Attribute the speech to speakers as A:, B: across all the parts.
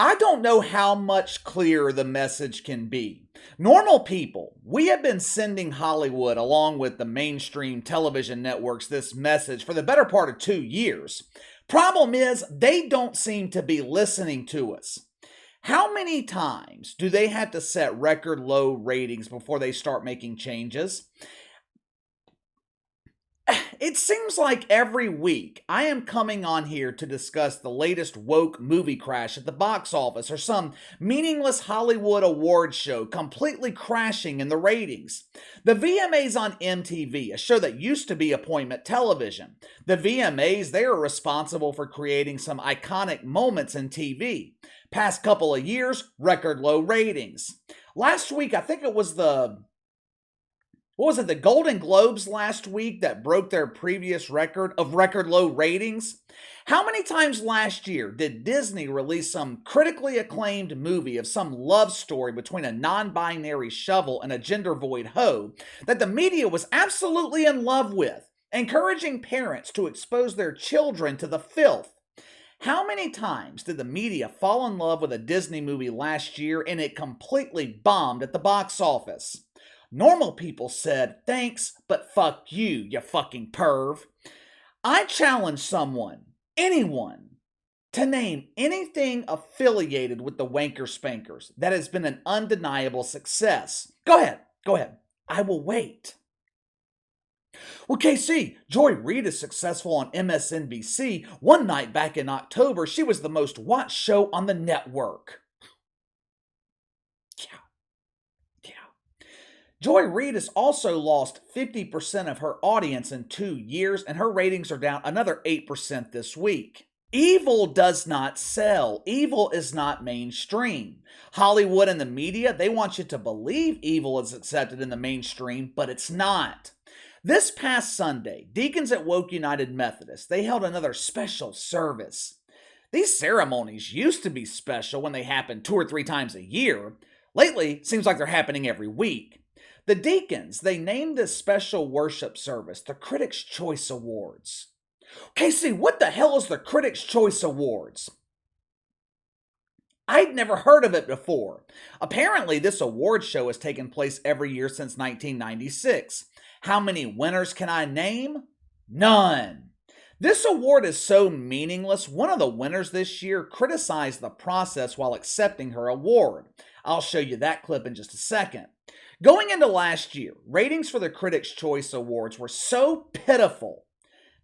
A: I don't know how much clearer the message can be. Normal people, we have been sending Hollywood along with the mainstream television networks this message for the better part of 2 years. Problem is, they don't seem to be listening to us. How many times do they have to set record low ratings before they start making changes? It seems like every week I am coming on here to discuss the latest woke movie crash at the box office or some meaningless Hollywood awards show completely crashing in the ratings. The VMAs on MTV, a show that used to be appointment television. The VMAs, they are responsible for creating some iconic moments in TV. Past couple of years, record low ratings. Last week, I think it was the Golden Globes last week that broke their previous record of record low ratings? How many times last year did Disney release some critically acclaimed movie of some love story between a non-binary shovel and a gender-void hoe that the media was absolutely in love with, encouraging parents to expose their children to the filth? How many times did the media fall in love with a Disney movie last year and it completely bombed at the box office? Normal people said, thanks, but fuck you, you fucking perv. I challenge someone, anyone, to name anything affiliated with the Wanker Spankers that has been an undeniable success. Go ahead. I will wait. Well, KC, Joy Reid is successful on MSNBC. One night back in October, she was the most watched show on the network. Joy Reid has also lost 50% of her audience in 2 years, and her ratings are down another 8% this week. Evil does not sell. Evil is not mainstream. Hollywood and the media, they want you to believe evil is accepted in the mainstream, but it's not. This past Sunday, deacons at Woke United Methodist, they held another special service. These ceremonies used to be special when they happened 2 or 3 times a year. Lately, it seems like they're happening every week. The deacons, they named this special worship service the Critics' Choice Awards. Casey, what the hell is the Critics' Choice Awards? I'd never heard of it before. Apparently, this award show has taken place every year since 1996. How many winners can I name? None. This award is so meaningless, one of the winners this year criticized the process while accepting her award. I'll show you that clip in just a second. Going into last year, ratings for the Critics' Choice Awards were so pitiful,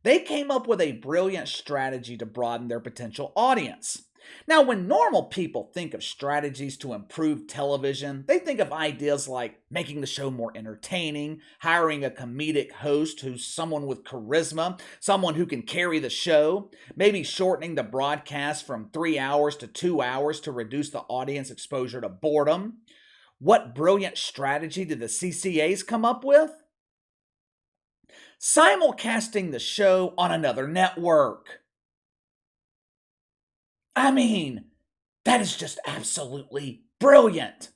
A: they came up with a brilliant strategy to broaden their potential audience. Now, when normal people think of strategies to improve television, they think of ideas like making the show more entertaining, hiring a comedic host who's someone with charisma, someone who can carry the show, maybe shortening the broadcast from 3 hours to 2 hours to reduce the audience exposure to boredom. What brilliant strategy did the CCAs come up with? Simulcasting the show on another network. I mean, that is just absolutely brilliant.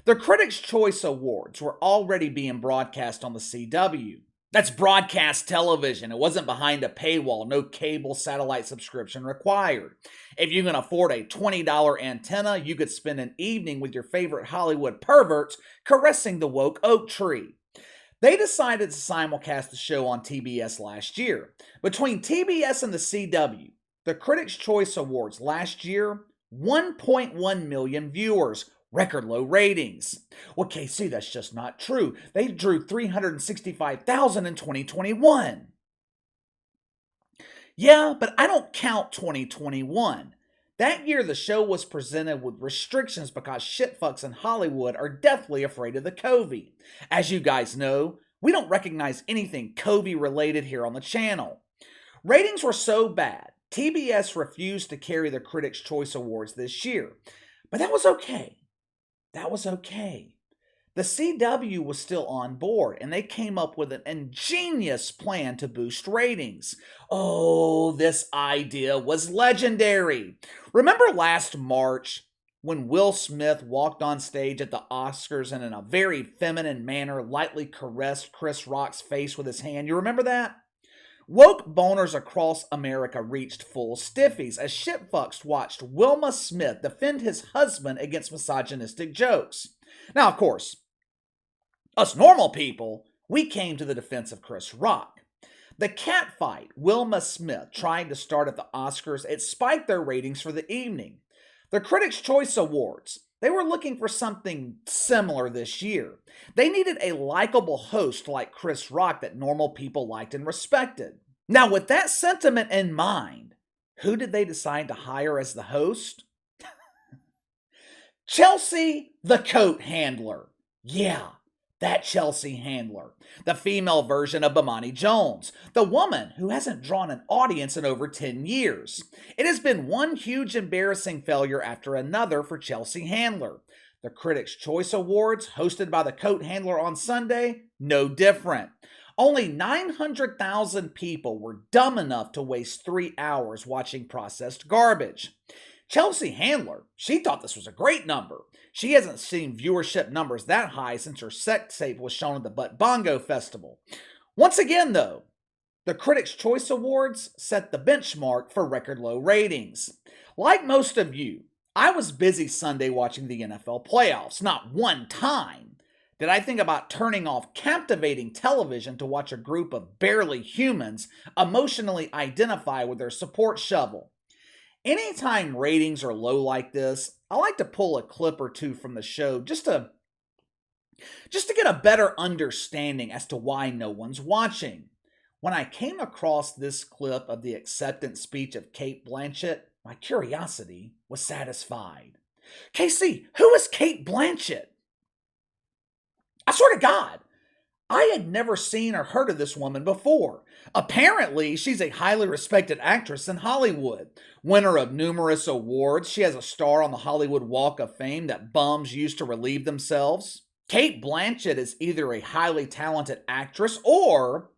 A: The Critics' Choice Awards were already being broadcast on the CW. That's broadcast television. It wasn't behind a paywall, no cable satellite subscription required. If you can afford a $20 antenna, you could spend an evening with your favorite Hollywood perverts caressing the woke oak tree. They decided to simulcast the show on TBS last year. Between TBS and the CW, the Critics' Choice Awards last year, 1.1 million viewers. Record low ratings. Well, KC, that's just not true. They drew 365,000 in 2021. Yeah, but I don't count 2021. That year, the show was presented with restrictions because shitfucks in Hollywood are deathly afraid of the COVID. As you guys know, we don't recognize anything COVID related here on the channel. Ratings were so bad, TBS refused to carry the Critics' Choice Awards this year. But that was okay. The CW was still on board, and they came up with an ingenious plan to boost ratings. Oh, this idea was legendary. Remember last March when Will Smith walked on stage at the Oscars and in a very feminine manner lightly caressed Chris Rock's face with his hand? You remember that? Woke boners across America reached full stiffies as shitfucks watched Wilma Smith defend his husband against misogynistic jokes. Now, of course, us normal people, we came to the defense of Chris Rock. The catfight Wilma Smith tried to start at the Oscars, it spiked their ratings for the evening. The Critics' Choice Awards, they were looking for something similar this year. They needed a likable host like Chris Rock that normal people liked and respected. Now, with that sentiment in mind, who did they decide to hire as the host? Chelsea the Coat Handler. Yeah, that Chelsea Handler, the female version of Bomani Jones, the woman who hasn't drawn an audience in over 10 years. It has been one huge embarrassing failure after another for Chelsea Handler. The Critics' Choice Awards, hosted by the Coat Handler on Sunday, no different. Only 900,000 people were dumb enough to waste 3 hours watching processed garbage. Chelsea Handler, she thought this was a great number. She hasn't seen viewership numbers that high since her sex tape was shown at the Butt Bongo Festival. Once again, though, the Critics' Choice Awards set the benchmark for record low ratings. Like most of you, I was busy Sunday watching the NFL playoffs. Not one time did I think about turning off captivating television to watch a group of barely humans emotionally identify with their support shovel. Anytime ratings are low like this, I like to pull a clip or two from the show just to get a better understanding as to why no one's watching. When I came across this clip of the acceptance speech of Cate Blanchett, my curiosity was satisfied. KC, who is Cate Blanchett? I swear to God, I had never seen or heard of this woman before. Apparently, she's a highly respected actress in Hollywood. Winner of numerous awards, she has a star on the Hollywood Walk of Fame that bums use to relieve themselves. Cate Blanchett is either a highly talented actress or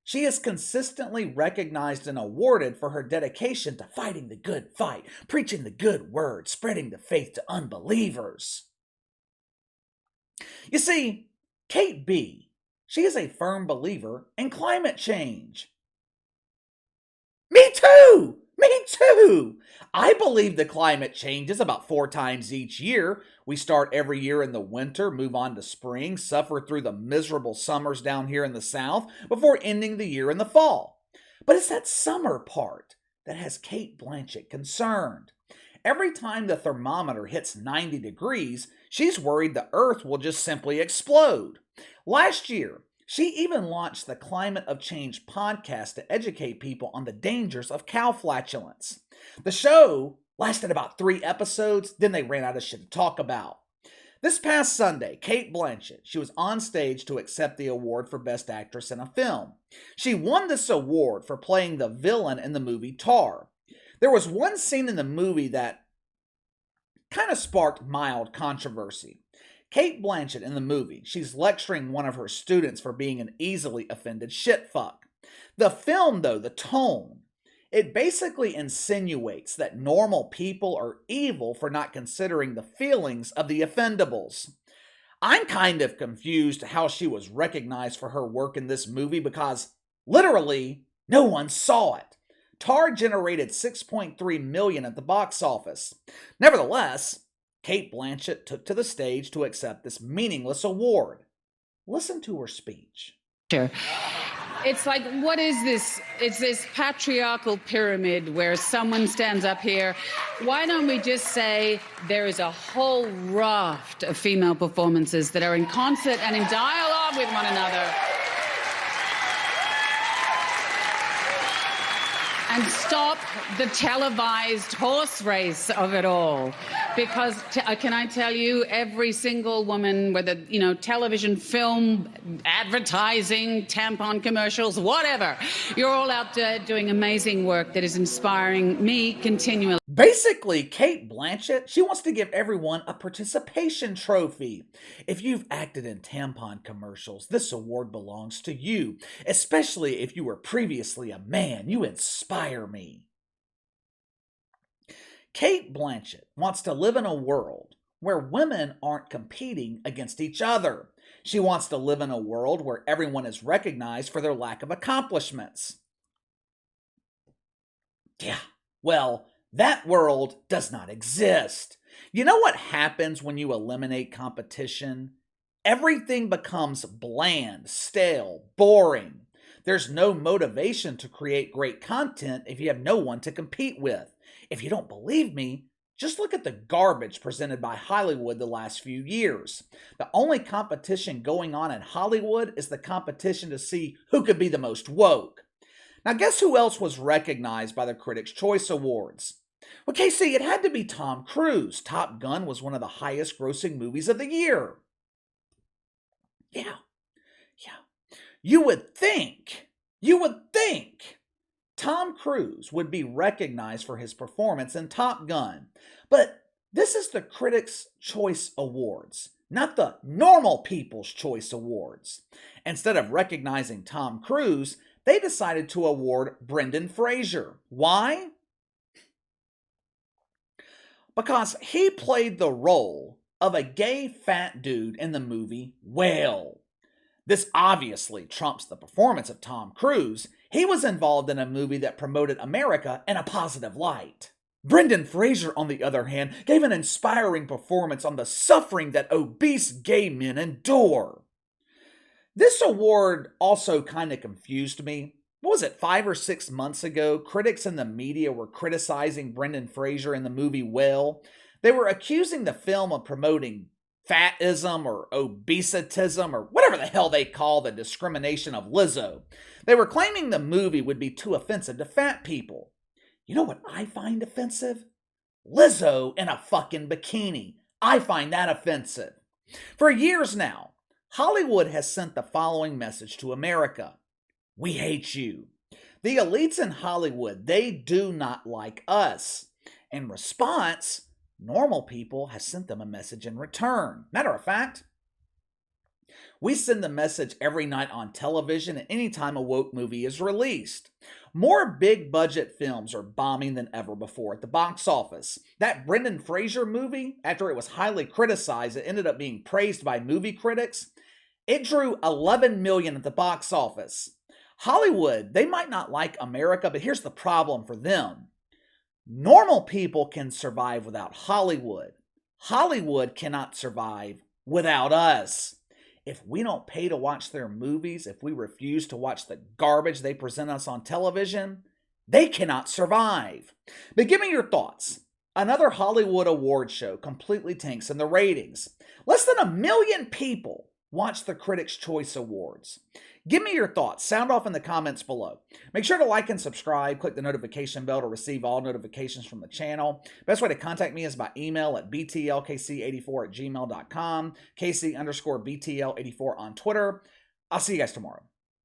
A: she is consistently recognized and awarded for her dedication to fighting the good fight, preaching the good word, spreading the faith to unbelievers. You see, Kate B., she is a firm believer in climate change. Me too! Me too! I believe the climate changes about 4 times each year. We start every year in the winter, move on to spring, suffer through the miserable summers down here in the South, before ending the year in the fall. But it's that summer part that has Cate Blanchett concerned. Every time the thermometer hits 90 degrees, she's worried the Earth will just simply explode. Last year, she even launched the Climate of Change podcast to educate people on the dangers of cow flatulence. The show lasted about 3 episodes, then they ran out of shit to talk about. This past Sunday, Cate Blanchett, she was on stage to accept the award for Best Actress in a Film. She won this award for playing the villain in the movie Tar. There was one scene in the movie that kind of sparked mild controversy. Cate Blanchett in the movie, she's lecturing one of her students for being an easily offended shitfuck. The film, though, the tone, it basically insinuates that normal people are evil for not considering the feelings of the offendables. I'm kind of confused how she was recognized for her work in this movie because, literally, no one saw it. Tar generated $6.3 million at the box office. Nevertheless, Cate Blanchett took to the stage to accept this meaningless award. Listen to her speech.
B: It's like, what is this? It's this patriarchal pyramid where someone stands up here. Why don't we just say there is a whole raft of female performances that are in concert and in dialogue with one another? And stop the televised horse race of it all. Because, can I tell you, every single woman, whether, television, film, advertising, tampon commercials, whatever, you're all out there doing amazing work that is inspiring me continually.
A: Basically, Cate Blanchett, she wants to give everyone a participation trophy. If you've acted in tampon commercials, this award belongs to you, especially if you were previously a man. You inspire me. Cate Blanchett wants to live in a world where women aren't competing against each other. She wants to live in a world where everyone is recognized for their lack of accomplishments. Yeah, well, that world does not exist. You know what happens when you eliminate competition? Everything becomes bland, stale, boring. There's no motivation to create great content if you have no one to compete with. If you don't believe me, just look at the garbage presented by Hollywood the last few years. The only competition going on in Hollywood is the competition to see who could be the most woke. Now, guess who else was recognized by the Critics' Choice Awards? Well, Casey, it had to be Tom Cruise. Top Gun was one of the highest grossing movies of the year. Yeah, yeah. You would think Tom Cruise would be recognized for his performance in Top Gun. But this is the Critics' Choice Awards, not the Normal People's Choice Awards. Instead of recognizing Tom Cruise, they decided to award Brendan Fraser. Why? Because he played the role of a gay fat dude in the movie Whale. This obviously trumps the performance of Tom Cruise. He was involved in a movie that promoted America in a positive light. Brendan Fraser, on the other hand, gave an inspiring performance on the suffering that obese gay men endure. This award also kind of confused me. What was it, 5 or 6 months ago? Critics in the media were criticizing Brendan Fraser in the movie Whale. They were accusing the film of promoting fatism or obesitism or whatever the hell they call the discrimination of Lizzo. They were claiming the movie would be too offensive to fat people. You know what I find offensive? Lizzo in a fucking bikini. I find that offensive. For years now, Hollywood has sent the following message to America. We hate you. The elites in Hollywood, they do not like us. In response, normal people have sent them a message in return. Matter of fact, we send the message every night on television and anytime a woke movie is released. More big budget films are bombing than ever before at the box office. That Brendan Fraser movie, after it was highly criticized, it ended up being praised by movie critics. It drew 11 million at the box office. Hollywood, they might not like America, but here's the problem for them. Normal people can survive without Hollywood. Hollywood cannot survive without us. If we don't pay to watch their movies, if we refuse to watch the garbage they present us on television, they cannot survive. But give me your thoughts. Another Hollywood award show completely tanks in the ratings. Less than 1 million people watch the Critics' Choice Awards. Give me your thoughts. Sound off in the comments below. Make sure to like and subscribe. Click the notification bell to receive all notifications from the channel. Best way to contact me is by email at btlkc84@gmail.com, KC_BTL84 on Twitter. I'll see you guys tomorrow.